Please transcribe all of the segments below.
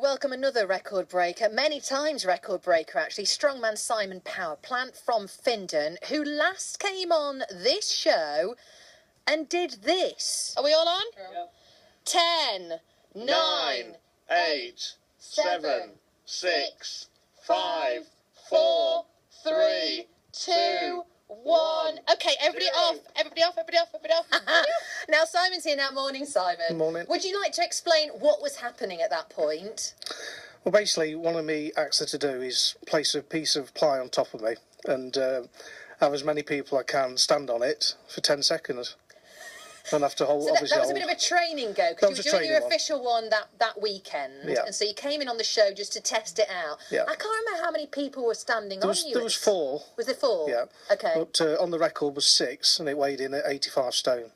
welcome another record breaker, many times record breaker actually, strongman Simon Powerplant from Findon, who last came on this show and did this. Are we all on? Yeah. 10, 9, 8, 7, 6, 5, 4, 3, 2, 1. Okay, everybody off. Now, Simon's here now. Morning, Simon. Morning. Would you like to explain what was happening at that point? Well, basically, one of me acts to do is place a piece of ply on top of me and have as many people I can stand on it for 10 seconds. And have to hold, So that was a bit of a training go, because you were doing your official one that weekend, yeah. And so you came in on the show just to test it out. Yeah. I can't remember how many people were standing on you. There was 4. Was there 4? Yeah. Okay. But on the record was 6, and it weighed in at 85 stone.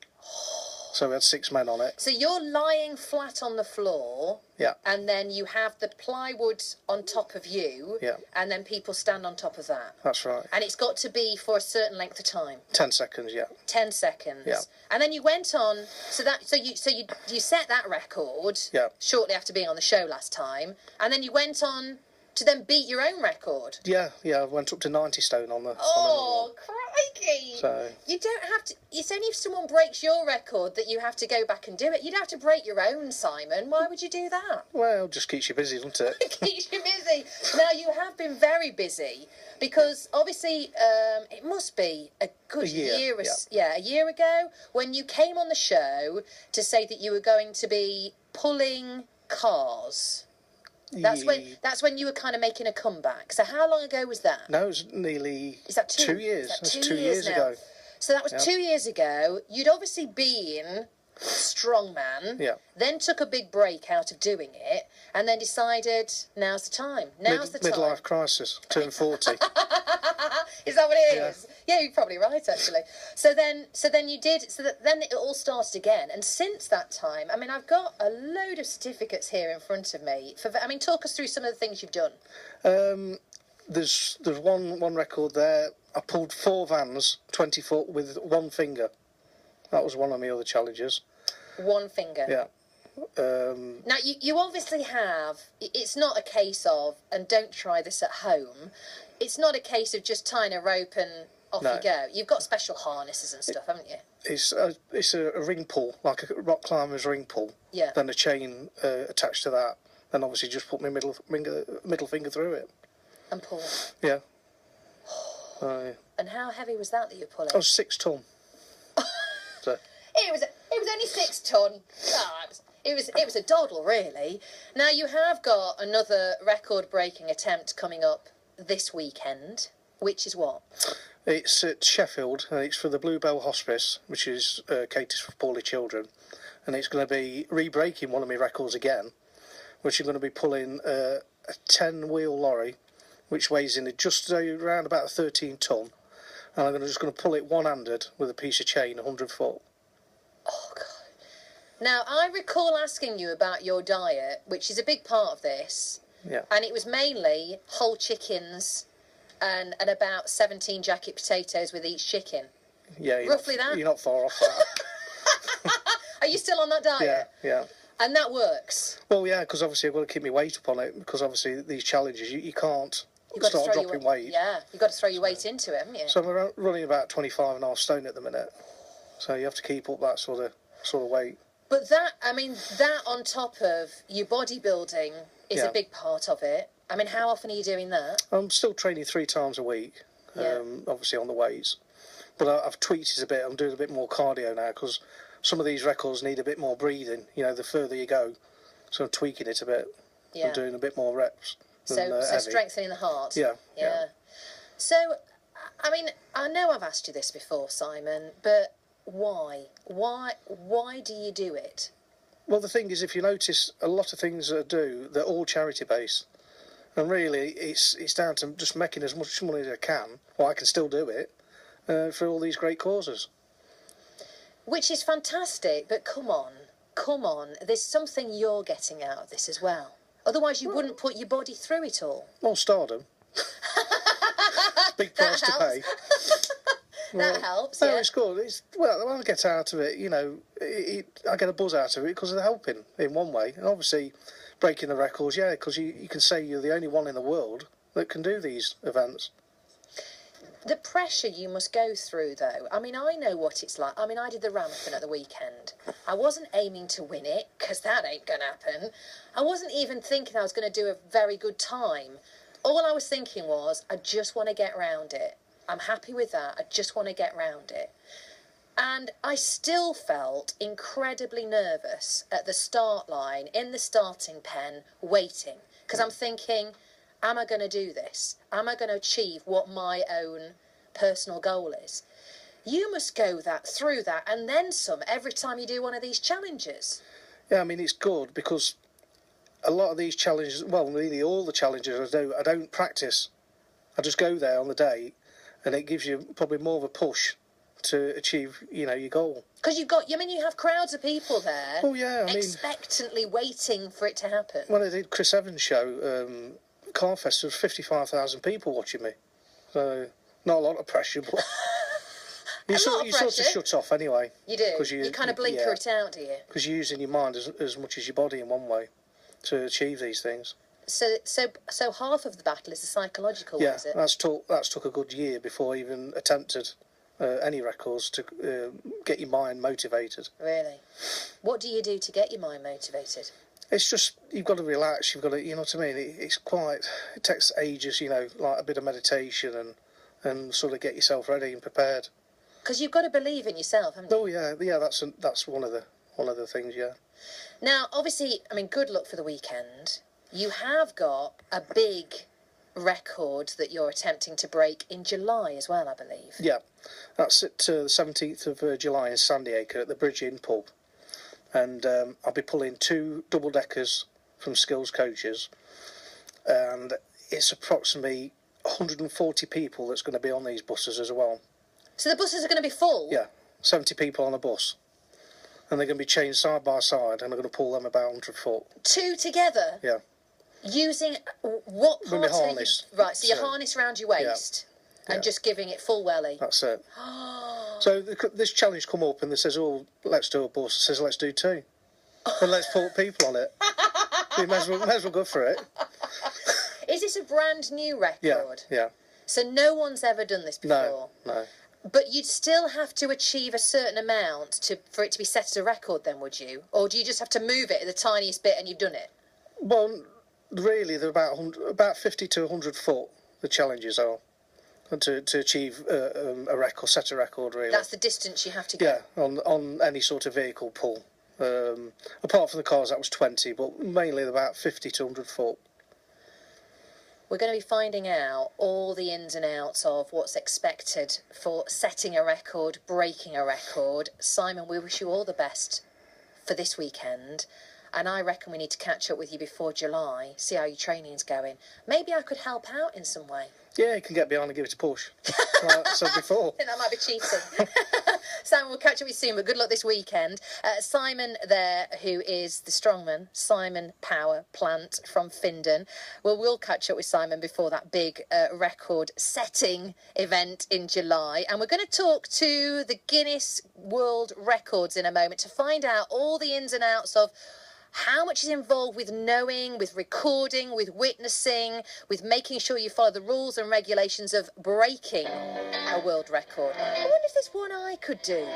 So we had 6 men on it. So you're lying flat on the floor, Yeah. And then you have the plywood on top of you, Yeah. And then people stand on top of that. That's right. And it's got to be for a certain length of time. 10 seconds, yeah. 10 seconds. Yeah. And then you went on. So you set that record. Yeah. Shortly after being on the show last time, and then you went on to then beat your own record. Yeah, I went up to 90 stone on the. Oh, crikey! So you don't have to. It's only if someone breaks your record that you have to go back and do it. You'd have to break your own, Simon. Why would you do that? Well, just keeps you busy, doesn't it? Keeps you busy. Now, you have been very busy because obviously it must be a good year a year ago when you came on the show to say that you were going to be pulling cars. That's when you were kind of making a comeback. So how long ago was that? No, it was nearly. Is that 2 years? That's 2 years ago. So that was 2 years ago. You'd obviously been strongman. Yeah. Then took a big break out of doing it, and then decided now's the time. Now's the time. Midlife crisis. Turned 40. Is that what it is? Yeah, you're probably right, actually. So then you did. So then it all started again. And since that time, I mean, I've got a load of certificates here in front of me. Talk us through some of the things you've done. There's one record there. I pulled 4 vans, 20 foot, with 1 finger. That was one of my other challenges. 1 finger. Yeah. Now, you obviously have. It's not a case of, and don't try this at home. It's not a case of just tying a rope and off you go. You've got special harnesses and stuff, haven't you? It's a ring pull, like a rock climber's ring pull. Yeah. Then a chain attached to that. Then obviously just put my middle finger through it. And pull. Yeah. And how heavy was that you were pulling? I was 6 ton. So. It was only 6 ton. It was a doddle, really. Now, you have got another record-breaking attempt coming up this weekend, which is what? It's at Sheffield, and it's for the Bluebell Hospice, which is caters for poorly children. And it's going to be re-breaking one of my records again, which I'm going to be pulling a 10-wheel lorry, which weighs in just around about 13 ton. And I'm just going to pull it one-handed with a piece of chain, 100 foot. Oh, God. Now, I recall asking you about your diet, which is a big part of this. Yeah. And it was mainly whole chickens and about 17 jacket potatoes with each chicken. Yeah, roughly that? You're not far off that. Are you still on that diet? Yeah. And works? Well, yeah, because obviously I've got to keep my weight up on it, because obviously these challenges, you can't start dropping weight. Yeah, you've got to throw your weight into it, haven't you? So I'm running about 25.5 stone at the minute. So you have to keep up that sort of weight. But that on top of your bodybuilding is a big part of it. I mean, how often are you doing that? I'm still training 3 times a week, obviously on the weights. But I've tweaked it a bit. I'm doing a bit more cardio now, because some of these records need a bit more breathing, the further you go. So I'm tweaking it a bit. Yeah. I'm doing a bit more reps. So strengthening the heart. Yeah. So, I mean, I know I've asked you this before, Simon, but why? Why do you do it? Well, the thing is, if you notice, a lot of things that I do, they're all charity-based. And really, it's down to just making as much money as I can, or I can still do it, for all these great causes. Which is fantastic, but come on, there's something you're getting out of this as well. Otherwise you wouldn't put your body through it all. Well, stardom. Big price to pay. That helps, No, it's good. Well, I get out of it, I get a buzz out of it because they're helping in one way. And obviously, breaking the records, yeah, because you can say you're the only one in the world that can do these events. The pressure you must go through, though. I mean, I know what it's like. I mean, I did the Ramthon at the weekend. I wasn't aiming to win it, because that ain't going to happen. I wasn't even thinking I was going to do a very good time. All I was thinking was, I just want to get round it. I'm happy with that. I just want to get round it. And I still felt incredibly nervous at the start line, in the starting pen, waiting. Because I'm thinking, am I going to do this? Am I going to achieve what my own personal goal is? You must go through that and then some every time you do one of these challenges. Yeah, I mean, it's good because a lot of these challenges, well, really all the challenges I don't practice. I just go there on the day and it gives you probably more of a push to achieve, your goal. Because you have crowds of people there. Oh, yeah, I mean, expectantly waiting for it to happen. When I did Chris Evans' show, Carfest, there was 55,000 people watching me. So, not a lot of pressure, but you sort of shut off anyway. You do? You kind of blinker it out, do you? Because you're using your mind as much as your body in one way to achieve these things. So half of the battle is the psychological one, is it? That's took a good year before I even attempted any records to get your mind motivated. Really? What do you do to get your mind motivated? It's just, you've got to relax, you've got to, you know what I mean? It takes ages, like a bit of meditation and sort of get yourself ready and prepared. Because you've got to believe in yourself, haven't you? Oh yeah, that's one of the things, yeah. Now, obviously, I mean, good luck for the weekend. You have got a big record that you're attempting to break in July as well, I believe. Yeah, that's at the 17th of July in Sandyacre at the Bridge Inn pub. And I'll be pulling 2 double-deckers from Skills Coaches. And it's approximately 140 people that's going to be on these buses as well. So the buses are going to be full? Yeah, 70 people on a bus. And they're going to be chained side by side and I'm going to pull them about 100 foot. 2 together? Yeah. Using what part? With my harness. Right, so your harness around your waist and just giving it full welly. That's it. So this challenge come up and they says, oh, let's do a bus. It says, let's do 2. And let's put people on it. You may as well go for it. Is this a brand new record? Yeah. So no one's ever done this before? No. But you'd still have to achieve a certain amount for it to be set as a record then, would you? Or do you just have to move it the tiniest bit and you've done it? Well, really, they're about 50 to 100 foot, the challenges are. To achieve a record, set a record, really. That's the distance you have to go? Yeah, on any sort of vehicle pull. Apart from the cars, that was 20, but mainly about 50 to 100 foot. We're going to be finding out all the ins and outs of what's expected for setting a record, breaking a record. Simon, we wish you all the best for this weekend. And I reckon we need to catch up with you before July, see how your training's going. Maybe I could help out in some way. Yeah, you can get behind and give it a push, like I said before. I think that might be cheating. Simon, we'll catch up with you soon, but good luck this weekend. Simon there, who is the strongman, Simon Power Plant from Findon. Well, we'll catch up with Simon before that big record-setting event in July. And we're going to talk to the Guinness World Records in a moment to find out all the ins and outs of how much is involved with knowing, with recording, with witnessing, with making sure you follow the rules and regulations of breaking a world record. I wonder if there's one I could do.